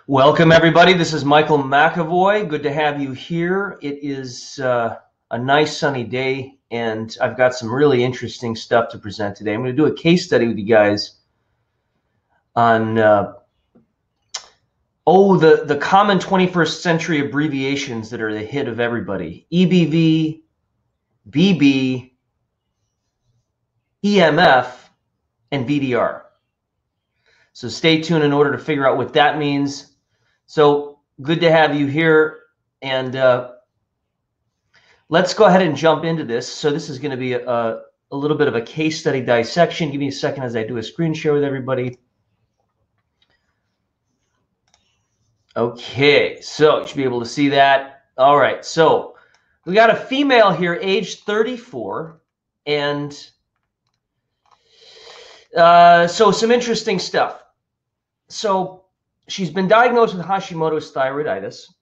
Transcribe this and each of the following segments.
Welcome, everybody. This is Michael McAvoy. Good to have you here. It is a nice sunny day, and I've got some really interesting stuff to present today. I'm going to do a case study with you guys on the common 21st century abbreviations that are the hit of everybody: EBV, BB, EMF, and VDR. So stay tuned in order to figure out what that means. So good to have you here, and let's go ahead and jump into this. So this is going to be a little bit of a case study dissection. Give me a second as I do a screen share with everybody. Okay, so you should be able to see that. All right, so we got a female here, age 34, and so some interesting stuff. So she's been diagnosed with Hashimoto's thyroiditis.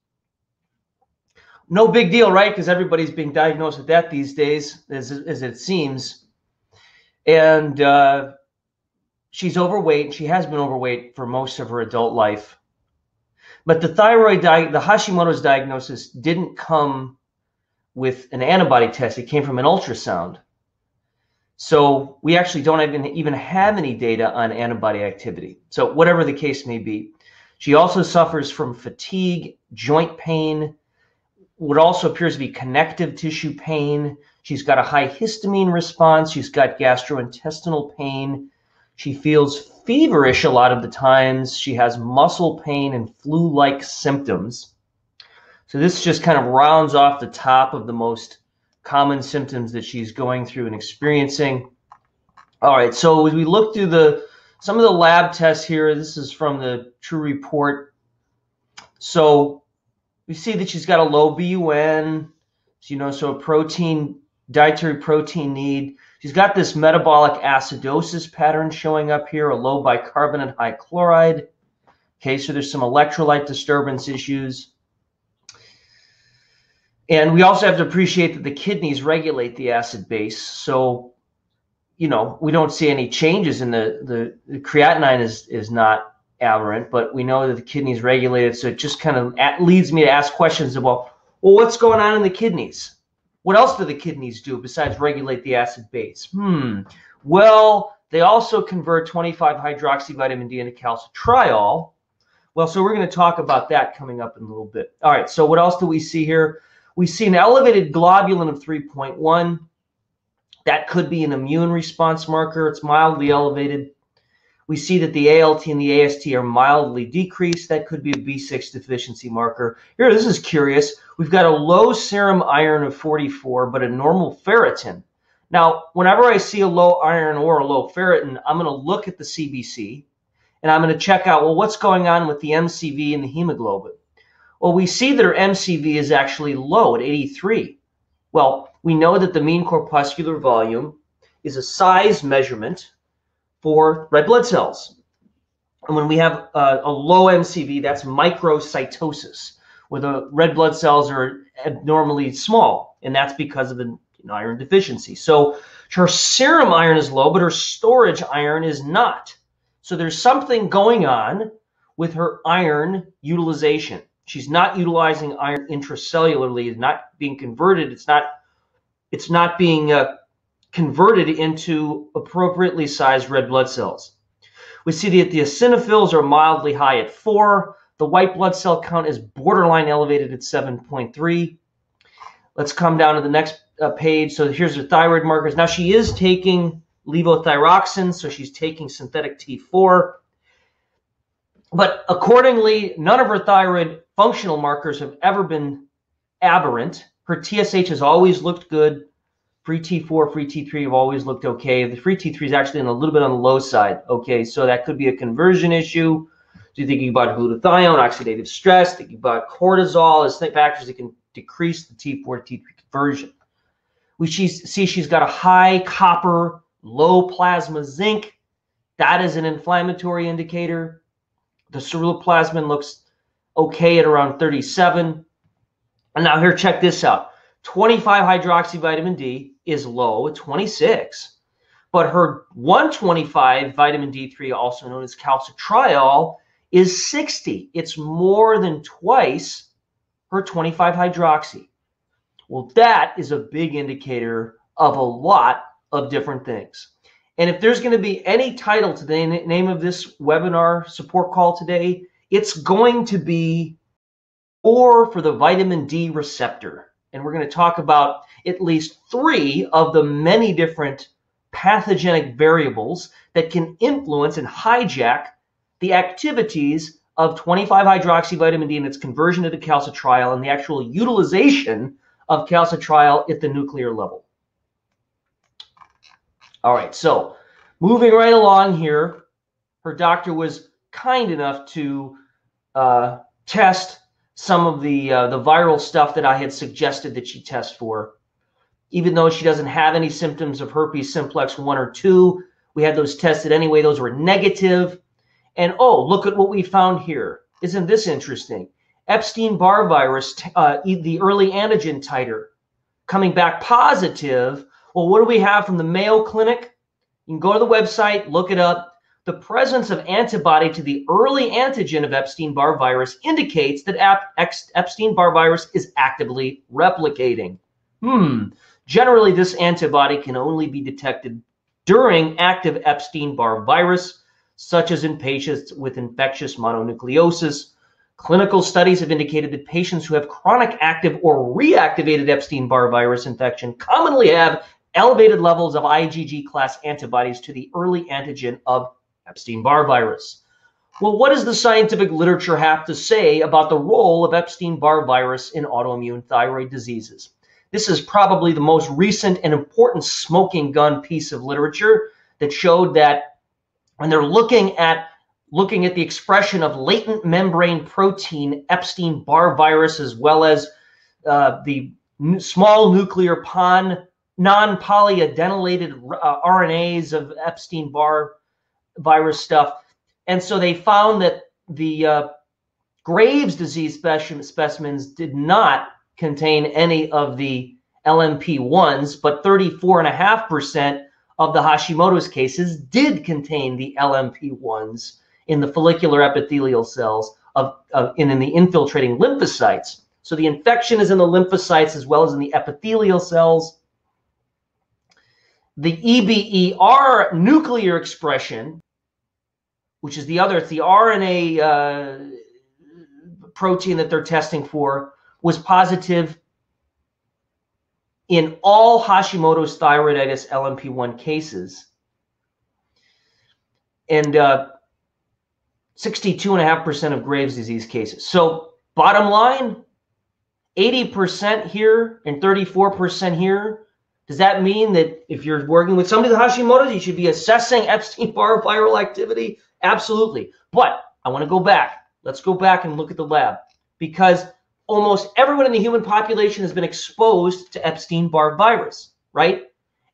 No big deal, right? Because everybody's being diagnosed with that these days, as it seems. And she's overweight. She has been overweight for most of her adult life. But the Hashimoto's diagnosis didn't come with an antibody test. It came from an ultrasound. So we actually don't even have any data on antibody activity. So whatever the case may be. She also suffers from fatigue, joint pain, what also appears to be connective tissue pain. She's got a high histamine response. She's got gastrointestinal pain. She feels feverish a lot of the times. She has muscle pain and flu-like symptoms. So this just kind of rounds off the top of the most common symptoms that she's going through and experiencing. All right, so as we look through some of the lab tests here, this is from the True Report. So we see that she's got a low BUN, so a dietary protein need. She's got this metabolic acidosis pattern showing up here, a low bicarbonate, high chloride. Okay, so there's some electrolyte disturbance issues. And we also have to appreciate that the kidneys regulate the acid base. So, we don't see any changes in the creatinine is not aberrant, but we know that the kidneys regulate it. So it just kind of leads me to ask questions about, well, what's going on in the kidneys? What else do the kidneys do besides regulate the acid base? Well, they also convert 25-hydroxyvitamin D into calcitriol. Well, so we're going to talk about that coming up in a little bit. All right, so what else do we see here? We see an elevated globulin of 3.1. That could be an immune response marker. It's mildly elevated. We see that the ALT and the AST are mildly decreased. That could be a B6 deficiency marker. Here, this is curious. We've got a low serum iron of 44, but a normal ferritin. Now, whenever I see a low iron or a low ferritin, I'm going to look at the CBC, and I'm going to check out, well, what's going on with the MCV and the hemoglobin? Well, we see that her MCV is actually low at 83. Well, we know that the mean corpuscular volume is a size measurement for red blood cells. And when we have a low MCV, that's microcytosis, where the red blood cells are abnormally small, and that's because of an iron deficiency. So her serum iron is low, but her storage iron is not. So there's something going on with her iron utilization. She's not utilizing iron intracellularly. It's not being converted. It's not being converted into appropriately sized red blood cells. We see that the eosinophils are mildly high at 4. The white blood cell count is borderline elevated at 7.3. Let's come down to the next page. So here's her thyroid markers. Now she is taking levothyroxine, so she's taking synthetic T4. But accordingly, none of her thyroid functional markers have ever been aberrant. Her TSH has always looked good. Free T4, free T3 have always looked okay. The free T3 is actually a little bit on the low side. Okay, so that could be a conversion issue. So you're thinking about glutathione, oxidative stress, thinking about cortisol as factors that can decrease the T4 to T3 conversion. We see she's got a high copper, low plasma zinc. That is an inflammatory indicator. The ceruloplasmin looks okay at around 37. And now here, check this out. 25-hydroxyvitamin D is low at 26. But her 125 vitamin D3, also known as calcitriol, is 60. It's more than twice her 25-hydroxy. Well, that is a big indicator of a lot of different things. And if there's going to be any title to the name of this webinar support call today, it's going to be "Or for the vitamin D receptor." And we're going to talk about at least 3 of the many different pathogenic variables that can influence and hijack the activities of 25-hydroxyvitamin D and its conversion into calcitriol and the actual utilization of calcitriol at the nuclear level. All right, so moving right along here, her doctor was kind enough to test some of the viral stuff that I had suggested that she test for. Even though she doesn't have any symptoms of herpes simplex 1 or 2, we had those tested anyway. Those were negative. And oh, look at what we found here. Isn't this interesting? Epstein-Barr virus, the early antigen titer, coming back positive. Well, what do we have from the Mayo Clinic? You can go to the website, look it up. The presence of antibody to the early antigen of Epstein-Barr virus indicates that Epstein-Barr virus is actively replicating. Generally, this antibody can only be detected during active Epstein-Barr virus, such as in patients with infectious mononucleosis. Clinical studies have indicated that patients who have chronic active or reactivated Epstein-Barr virus infection commonly have elevated levels of IgG class antibodies to the early antigen of Epstein-Barr virus. Well, what does the scientific literature have to say about the role of Epstein-Barr virus in autoimmune thyroid diseases? This is probably the most recent and important smoking gun piece of literature that showed that when they're looking at the expression of latent membrane protein Epstein-Barr virus, as well as the small nuclear non-polyadenylated RNAs of Epstein-Barr virus stuff. And so they found that the Graves' disease specimens did not contain any of the LMP1s, but 34.5% of the Hashimoto's cases did contain the LMP1s in the follicular epithelial cells in the infiltrating lymphocytes. So the infection is in the lymphocytes as well as in the epithelial cells. The EBER nuclear expression, which is the RNA protein that they're testing for, was positive in all Hashimoto's thyroiditis LMP1 cases. And 62.5% of Graves' disease cases. So bottom line, 80% here and 34% here. Does that mean that if you're working with somebody with Hashimoto's, you should be assessing Epstein-Barr viral activity? Absolutely. But I want to go back. Let's go back and look at the lab, because almost everyone in the human population has been exposed to Epstein-Barr virus, right?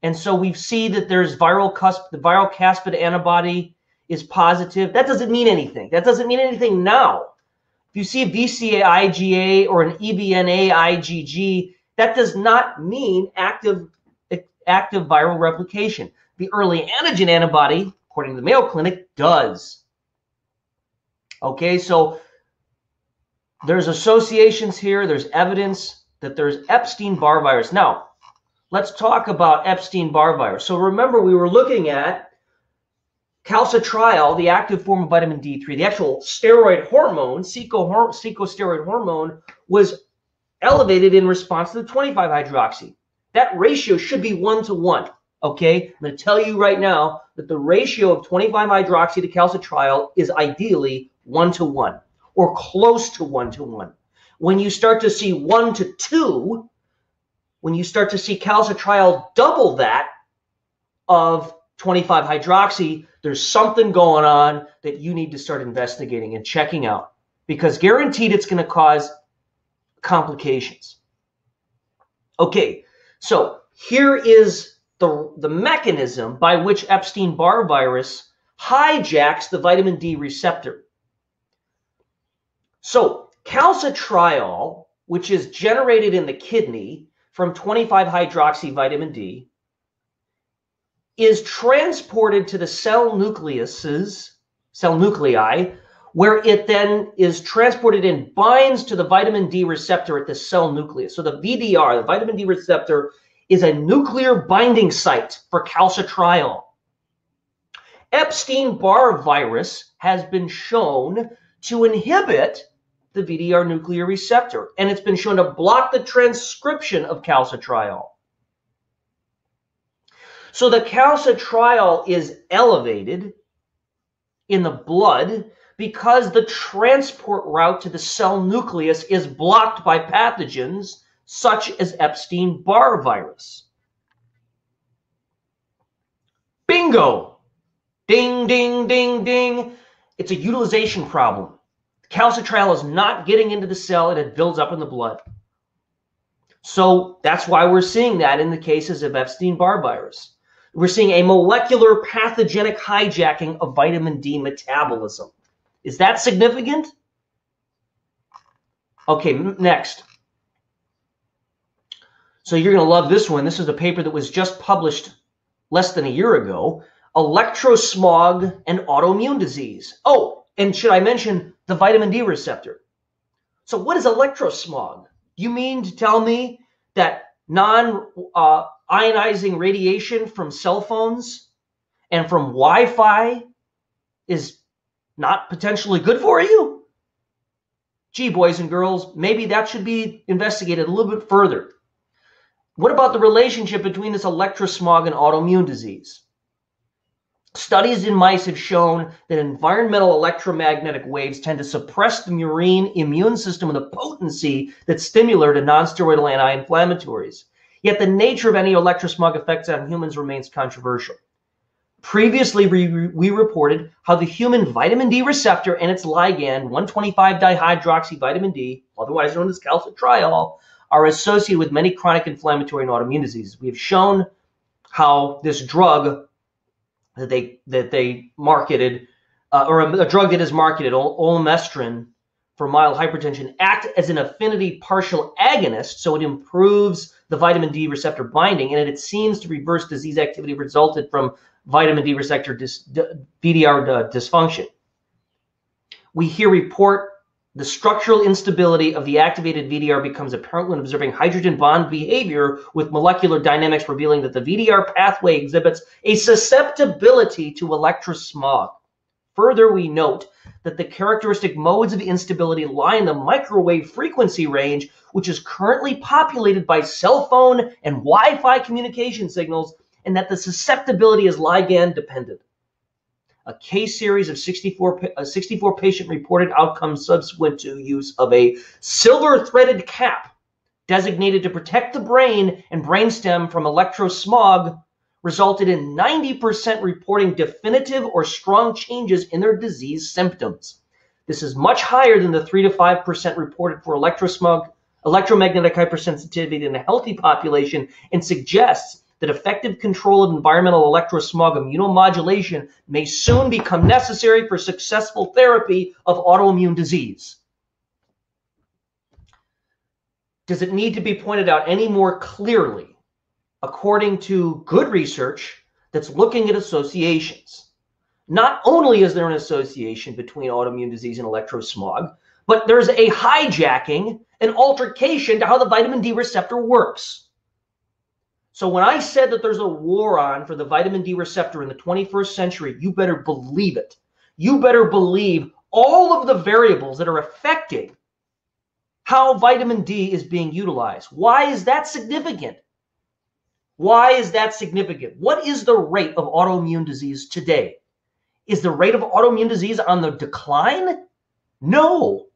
And so we see that there's the viral caspid antibody is positive. That doesn't mean anything. That doesn't mean anything now. If you see a VCA IgA or an EBNA IgG, that does not mean active viral replication. The early antigen antibody, according to the Mayo Clinic, does. Okay, so there's associations here. There's evidence that there's Epstein-Barr virus. Now, let's talk about Epstein-Barr virus. So remember, we were looking at calcitriol, the active form of vitamin D3, the actual steroid hormone, corticosteroid hormone, was elevated in response to the 25-hydroxy. That ratio should be 1-to-1. Okay, I'm going to tell you right now that the ratio of 25-hydroxy to calcitriol is ideally 1-to-1 or close to 1-to-1. When you start to see 1-to-2, when you start to see calcitriol double that of 25-hydroxy, there's something going on that you need to start investigating and checking out, because guaranteed it's going to cause complications. Okay, so here is the mechanism by which Epstein-Barr virus hijacks the vitamin D receptor. So calcitriol, which is generated in the kidney from 25-hydroxy vitamin D, is transported to the cell nuclei, where it then is transported and binds to the vitamin D receptor at the cell nucleus. So the VDR, the vitamin D receptor, is a nuclear binding site for calcitriol. Epstein-Barr virus has been shown to inhibit the VDR nuclear receptor, and it's been shown to block the transcription of calcitriol. So the calcitriol is elevated in the blood because the transport route to the cell nucleus is blocked by pathogens such as Epstein-Barr virus. Bingo! Ding, ding, ding, ding. It's a utilization problem. Calcitriol is not getting into the cell and it builds up in the blood. So that's why we're seeing that in the cases of Epstein-Barr virus. We're seeing a molecular pathogenic hijacking of vitamin D metabolism. Is that significant? Okay, next. So you're going to love this one. This is a paper that was just published less than a year ago. Electrosmog and autoimmune disease. Oh, and should I mention the vitamin D receptor? So what is electrosmog? You mean to tell me that non-ionizing radiation from cell phones and from Wi-Fi is not potentially good for you? Gee, boys and girls, maybe that should be investigated a little bit further. What about the relationship between this electrosmog and autoimmune disease? Studies in mice have shown that environmental electromagnetic waves tend to suppress the murine immune system with a potency that's similar to non-steroidal anti-inflammatories. Yet the nature of any electrosmog effects on humans remains controversial. Previously, we reported how the human vitamin D receptor and its ligand, 1,25-dihydroxyvitamin D, otherwise known as calcitriol, are associated with many chronic inflammatory and autoimmune diseases. We have shown how this drug that they marketed, or a drug that is marketed, olmestrin, for mild hypertension, act as an affinity partial agonist, so it improves the vitamin D receptor binding, and it seems to reverse disease activity resulted from vitamin D receptor VDR dysfunction. We here report the structural instability of the activated VDR becomes apparent when observing hydrogen bond behavior with molecular dynamics, revealing that the VDR pathway exhibits a susceptibility to electrosmog. Further, we note that the characteristic modes of instability lie in the microwave frequency range, which is currently populated by cell phone and Wi-Fi communication signals, and that the susceptibility is ligand dependent. A case series of 64 patient reported outcomes subsequent to use of a silver-threaded cap designated to protect the brain and brainstem from electrosmog resulted in 90% reporting definitive or strong changes in their disease symptoms. This is much higher than the 3 to 5% reported for electromagnetic hypersensitivity in a healthy population, and suggests that effective control of environmental electrosmog immunomodulation may soon become necessary for successful therapy of autoimmune disease. Does it need to be pointed out any more clearly? According to good research that's looking at associations, not only is there an association between autoimmune disease and electrosmog, but there's a hijacking, an altercation to how the vitamin D receptor works. So when I said that there's a war on for the vitamin D receptor in the 21st century, you better believe it. You better believe all of the variables that are affecting how vitamin D is being utilized. Why is that significant? Why is that significant? What is the rate of autoimmune disease today? Is the rate of autoimmune disease on the decline? No,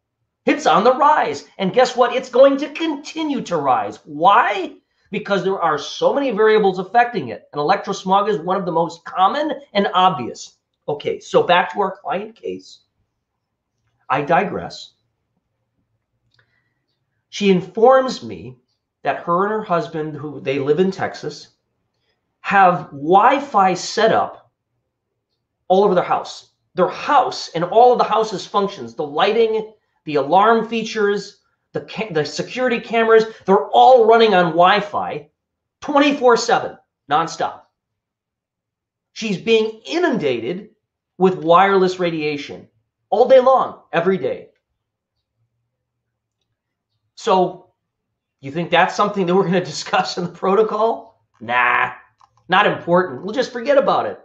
it's on the rise. And guess what? It's going to continue to rise. Why? Because there are so many variables affecting it. And electrosmog is one of the most common and obvious. Okay, so back to our client case. I digress. She informs me that her and her husband, who they live in Texas, have Wi-Fi set up all over their house. Their house and all of the house's functions, the lighting, the alarm features, the security cameras, they're all running on Wi-Fi 24/7, nonstop. She's being inundated with wireless radiation all day long, every day. So you think that's something that we're going to discuss in the protocol? Nah, not important. We'll just forget about it.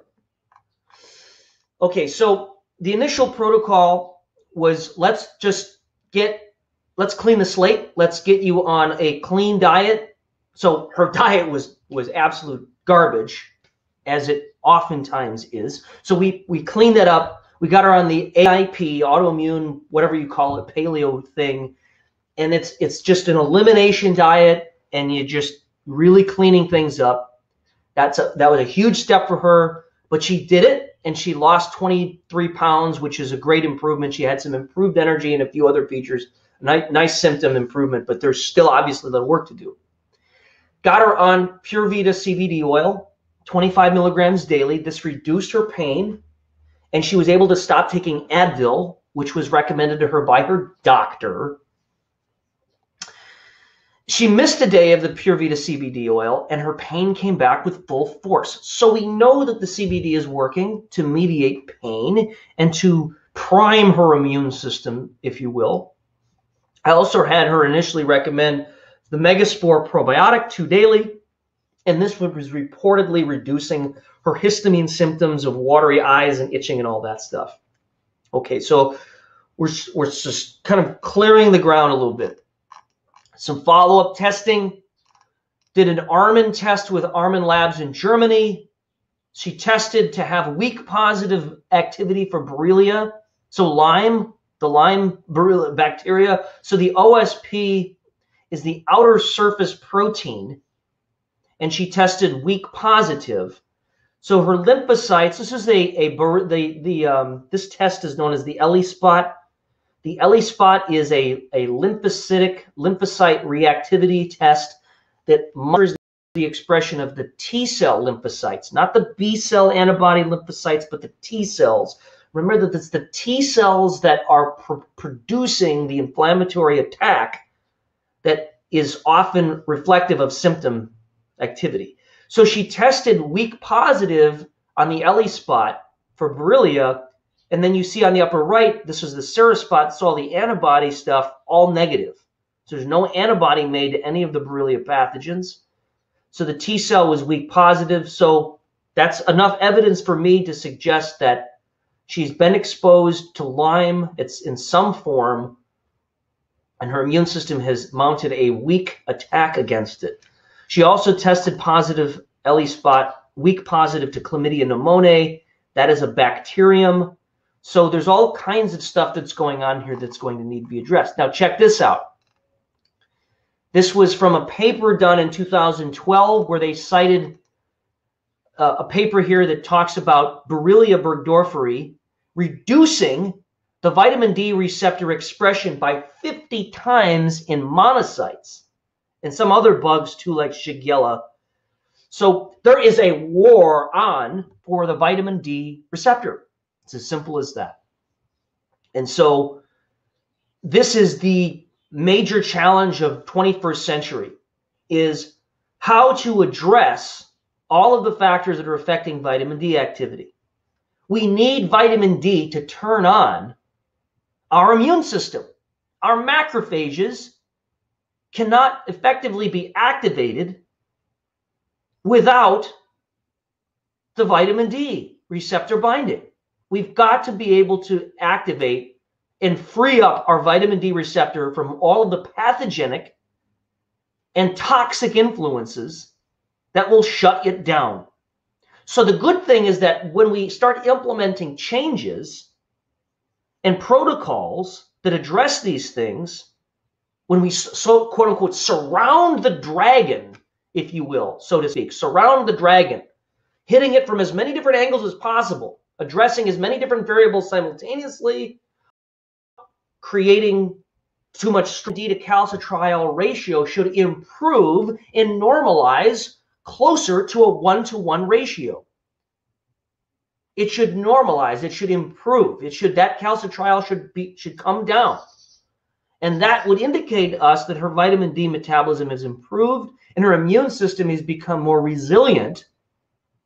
Okay, so the initial protocol was let's clean the slate. Let's get you on a clean diet. So her diet was absolute garbage, as it oftentimes is. So we cleaned that up. We got her on the AIP, autoimmune, whatever you call it, paleo thing. And it's just an elimination diet, and you're just really cleaning things up. That was a huge step for her, but she did it, and she lost 23 pounds, which is a great improvement. She had some improved energy and a few other features. Nice symptom improvement, but there's still obviously a little work to do. Got her on Pure Vita CBD oil, 25 milligrams daily. This reduced her pain, and she was able to stop taking Advil, which was recommended to her by her doctor. She missed a day of the Pure Vita CBD oil, and her pain came back with full force. So we know that the CBD is working to mediate pain and to prime her immune system, if you will. I also had her initially recommend the Megaspore probiotic 2 daily, and this was reportedly reducing her histamine symptoms of watery eyes and itching and all that stuff. Okay, so we're just kind of clearing the ground a little bit. Some follow-up testing. Did an Armin test with Armin Labs in Germany. She tested to have weak positive activity for Borrelia. So Lyme, the Lyme Borrelia bacteria. So the OSP is the outer surface protein, and she tested weak positive. So her lymphocytes, this is this test is known as the ELISpot. The ELISpot is a lymphocyte reactivity test that monitors the expression of the T cell lymphocytes, not the B cell antibody lymphocytes, but the T cells. Remember that it's the T cells that are producing the inflammatory attack that is often reflective of symptom activity. So she tested weak positive on the ELISpot for Borrelia. And then you see on the upper right, this is the Seraspot, so all the antibody stuff, all negative. So there's no antibody made to any of the Borrelia pathogens. So the T cell was weak positive. So that's enough evidence for me to suggest that she's been exposed to Lyme. It's in some form, and her immune system has mounted a weak attack against it. She also tested positive ELISpot, weak positive to Chlamydia pneumoniae. That is a bacterium. So there's all kinds of stuff that's going on here that's going to need to be addressed. Now check this out. This was from a paper done in 2012 where they cited a paper here that talks about Borrelia burgdorferi reducing the vitamin D receptor expression by 50 times in monocytes and some other bugs too, like Shigella. So there is a war on for the vitamin D receptor. It's as simple as that. And so this is the major challenge of 21st century, is how to address all of the factors that are affecting vitamin D activity. We need vitamin D to turn on our immune system. Our macrophages cannot effectively be activated without the vitamin D receptor binding. We've got to be able to activate and free up our vitamin D receptor from all of the pathogenic and toxic influences that will shut it down. So the good thing is that when we start implementing changes and protocols that address these things, when we so quote unquote surround the dragon, if you will, so to speak, surround the dragon, hitting it from as many different angles as possible, addressing as many different variables simultaneously, creating too much D to calcitriol ratio should improve and normalize closer to a 1-to-1 ratio. It should normalize, it should improve, that calcitriol should come down. And that would indicate to us that her vitamin D metabolism has improved and her immune system has become more resilient,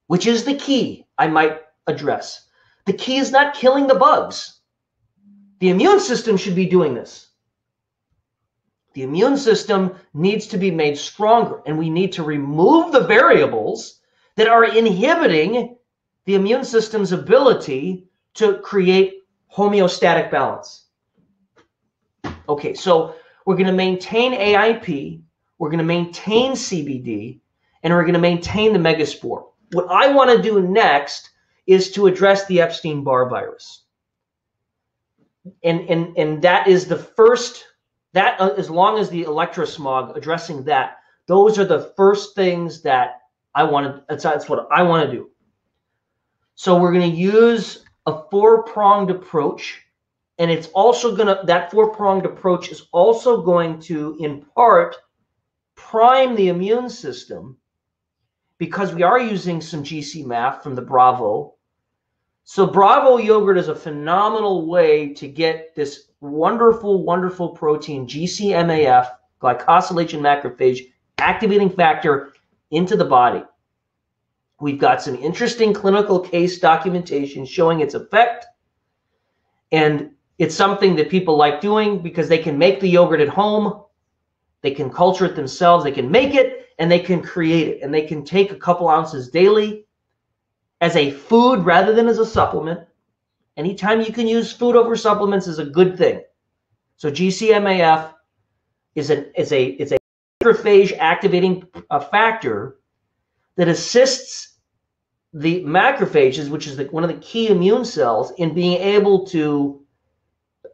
which is the key I might address. The key is not killing the bugs. The immune system should be doing this. The immune system needs to be made stronger, and we need to remove the variables that are inhibiting the immune system's ability to create homeostatic balance. Okay, so we're going to maintain AIP, we're going to maintain CBD, and we're going to maintain the megaspore. What I want to do next is to address the Epstein-Barr virus. And that is the first, that as long as the electrosmog, addressing that, those are the first things that I want to, that's what I want to do. So we're going to use a four-pronged approach, and it's also going to, that four-pronged approach is also going to, in part, prime the immune system, because we are using some GC-MAF from the Bravo. So Bravo yogurt is a phenomenal way to get this wonderful, wonderful protein, GC-MAF, glycosylation macrophage, activating factor, into the body. We've got some interesting clinical case documentation showing its effect. And it's something that people like doing because they can make the yogurt at home. They can culture it themselves. They can make it and they can create it. And they can take a couple ounces daily as a food rather than as a supplement. Anytime you can use food over supplements is a good thing. So GC-MAF is a macrophage activating factor that assists the macrophages, which is one of the key immune cells, in being able to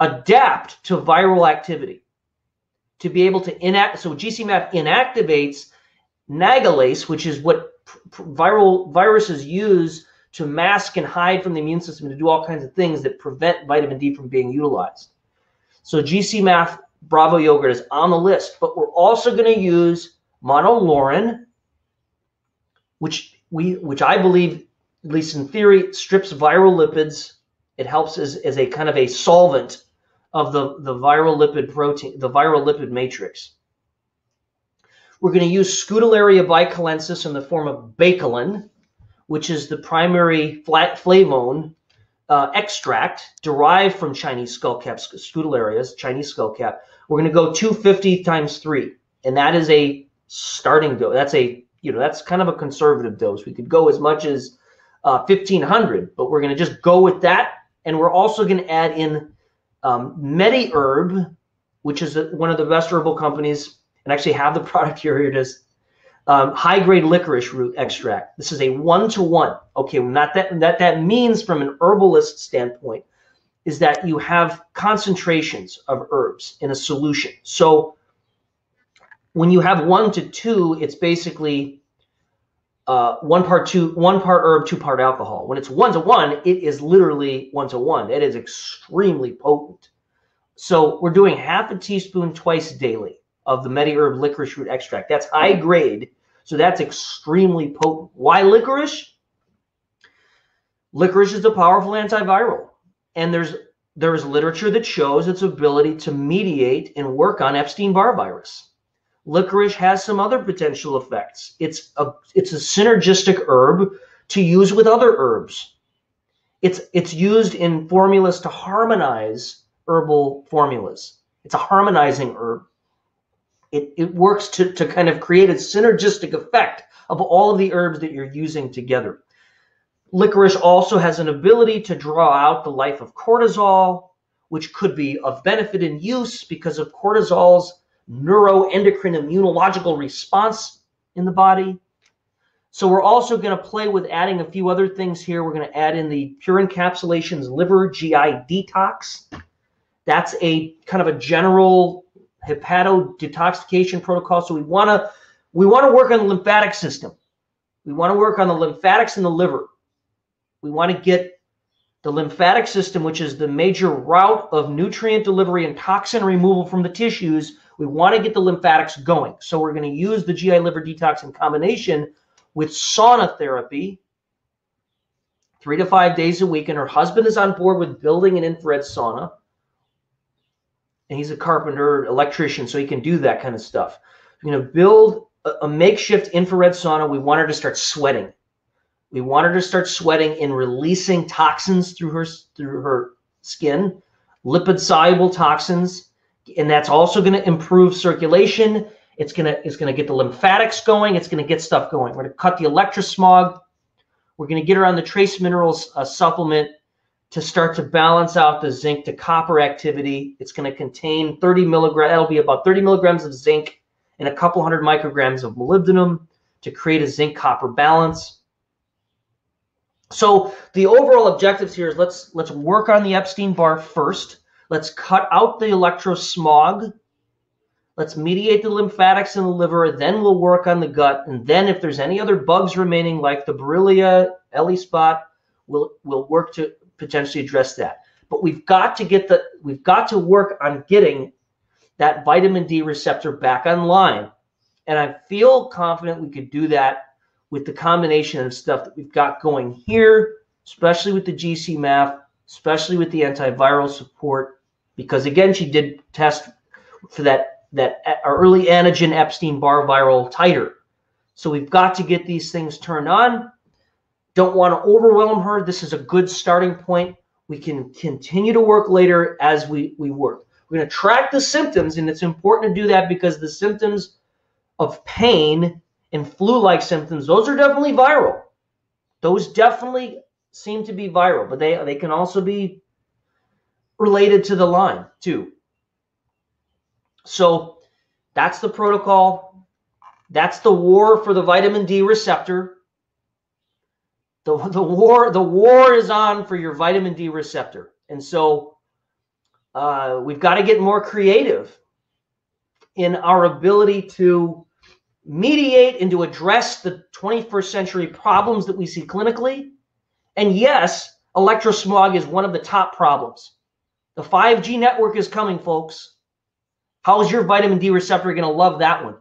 adapt to viral activity, to be able to so GC-MAF inactivates nagalase, which is what viruses use to mask and hide from the immune system, to do all kinds of things that prevent vitamin D from being utilized. So GC-MAF Bravo yogurt is on the list, but we're also going to use monolaurin, which I believe, at least in theory, strips viral lipids. It helps as a kind of a solvent of the viral lipid protein, the viral lipid matrix. We're going to use Scutellaria bicalensis in the form of bacolin, which is the primary flavone extract derived from Chinese skullcap, Scutellarias, Chinese skullcap. We're going to go 250 times 3, and that is a starting dose. That's a, that's kind of a conservative dose. We could go as much as 1,500, but we're going to just go with that. And we're also going to add in MediHerb, which is one of the best herbal companies, and actually have the product here. Here it is. High-grade licorice root extract. This is a 1-to-1. Okay, not that means from an herbalist standpoint is that you have concentrations of herbs in a solution. So when you have 1 to 2, it's basically 1 part herb, 2 part alcohol. When it's 1-to-1, it is literally 1-to-1. It is extremely potent. So we're doing half a teaspoon twice daily of the MediHerb licorice root extract. That's high grade, so that's extremely potent. Why licorice? Licorice is a powerful antiviral, and there's literature that shows its ability to mediate and work on Epstein-Barr virus. Licorice has some other potential effects. It's a synergistic herb to use with other herbs. It's used in formulas to harmonize herbal formulas. It's a harmonizing herb. It works to kind of create a synergistic effect of all of the herbs that you're using together. Licorice also has an ability to draw out the life of cortisol, which could be of benefit in use because of cortisol's neuroendocrine immunological response in the body. So we're also going to play with adding a few other things here. We're going to add in the Pure Encapsulations Liver GI Detox. That's a kind of a general hepatodetoxification protocol. So we want to work on the lymphatic system. We want to work on the lymphatics in the liver. We want to get the lymphatic system, which is the major route of nutrient delivery and toxin removal from the tissues. We want to get the lymphatics going. So we're going to use the GI liver detox in combination with sauna therapy 3 to 5 days a week. And her husband is on board with building an infrared sauna. And he's a carpenter, electrician, so he can do that kind of stuff. We're going to build a makeshift infrared sauna. We want her to start sweating. We want her to start sweating and releasing toxins through her skin. lipid-soluble toxins, and that's also going to improve circulation. It's going to get the lymphatics going. It's going to get stuff going. We're going to cut the electrosmog. We're going to get her on the trace minerals supplement to start to balance out the zinc to copper activity. It's going to contain 30 milligrams. That'll be about 30 milligrams of zinc and a couple hundred micrograms of molybdenum to create a zinc copper balance. So the overall objectives here is let's work on the Epstein-Barr first. Let's cut out the electrosmog. Let's mediate the lymphatics in the liver. Then we'll work on the gut. And then if there's any other bugs remaining, like the Borrelia, Ellie spot, we'll work to potentially address that. But we've got to work on getting that vitamin D receptor back online. And I feel confident we could do that with the combination of stuff that we've got going here, especially with the GC-MAF, especially with the antiviral support, because again, she did test for that early antigen Epstein-Barr viral titer. So we've got to get these things turned on. Don't want to overwhelm her. This is a good starting point. We can continue to work later as we work. We're going to track the symptoms, and it's important to do that because the symptoms of pain and flu-like symptoms, those are definitely viral. Those definitely seem to be viral, but they can also be related to the Lyme too. So that's the protocol. That's the war for the vitamin D receptor. The war is on for your vitamin D receptor. And so we've got to get more creative in our ability to mediate and to address the 21st century problems that we see clinically. And yes, electrosmog is one of the top problems. The 5G network is coming, folks. How is your vitamin D receptor going to love that one?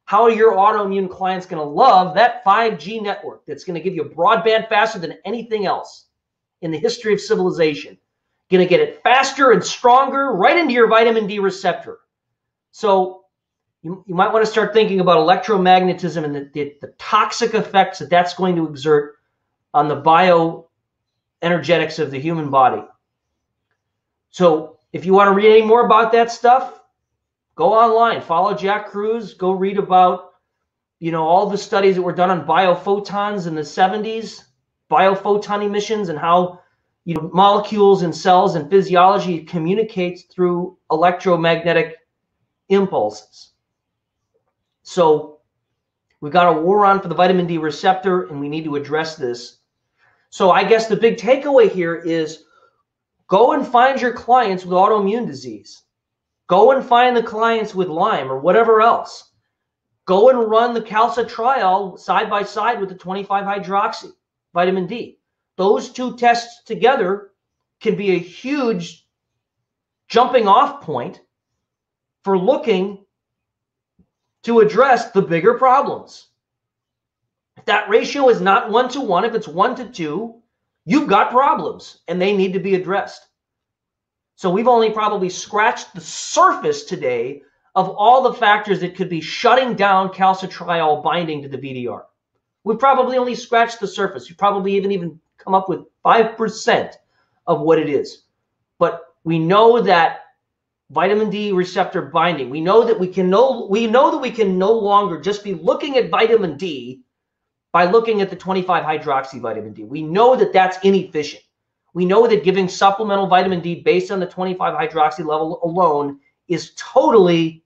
How are your autoimmune clients going to love that 5G network that's going to give you broadband faster than anything else in the history of civilization? Going to get it faster and stronger right into your vitamin D receptor. So you might want to start thinking about electromagnetism and the toxic effects that that's going to exert on the bioenergetics of the human body. So if you want to read any more about that stuff, go online, follow Jack Kruse, go read about, all the studies that were done on biophotons in the 70s, biophoton emissions, and how, molecules and cells and physiology communicates through electromagnetic impulses. So we've got a war on for the vitamin D receptor, and we need to address this. So I guess the big takeaway here is go and find your clients with autoimmune disease. Go and find the clients with Lyme or whatever else. Go and run the calcitriol side by side with the 25-hydroxy vitamin D. Those two tests together can be a huge jumping off point for looking to address the bigger problems. If that ratio is not 1-to-1, if it's 1-to-2, you've got problems and they need to be addressed. So we've only probably scratched the surface today of all the factors that could be shutting down calcitriol binding to the VDR. We've probably only scratched the surface. You probably even come up with 5% of what it is. But we know that vitamin D receptor binding, we know that we can no longer just be looking at vitamin D by looking at the 25-hydroxy vitamin D. We know that that's inefficient. We know that giving supplemental vitamin D based on the 25-hydroxy level alone is totally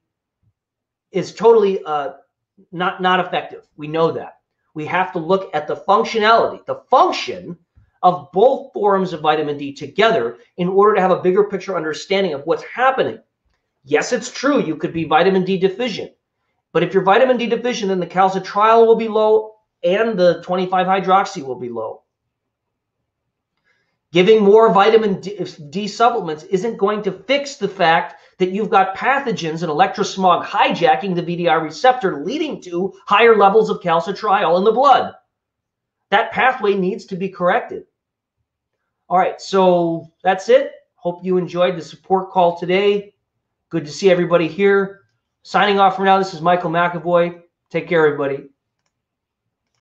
not effective. We know that. We have to look at the functionality, the function of both forms of vitamin D together in order to have a bigger picture understanding of what's happening. Yes, it's true, you could be vitamin D deficient. But if you're vitamin D deficient, then the calcitriol will be low and the 25-hydroxy will be low. Giving more vitamin D supplements isn't going to fix the fact that you've got pathogens and electrosmog hijacking the VDR receptor, leading to higher levels of calcitriol in the blood. That pathway needs to be corrected. All right, so that's it. Hope you enjoyed the support call today. Good to see everybody here. Signing off for now, this is Michael McAvoy. Take care, everybody.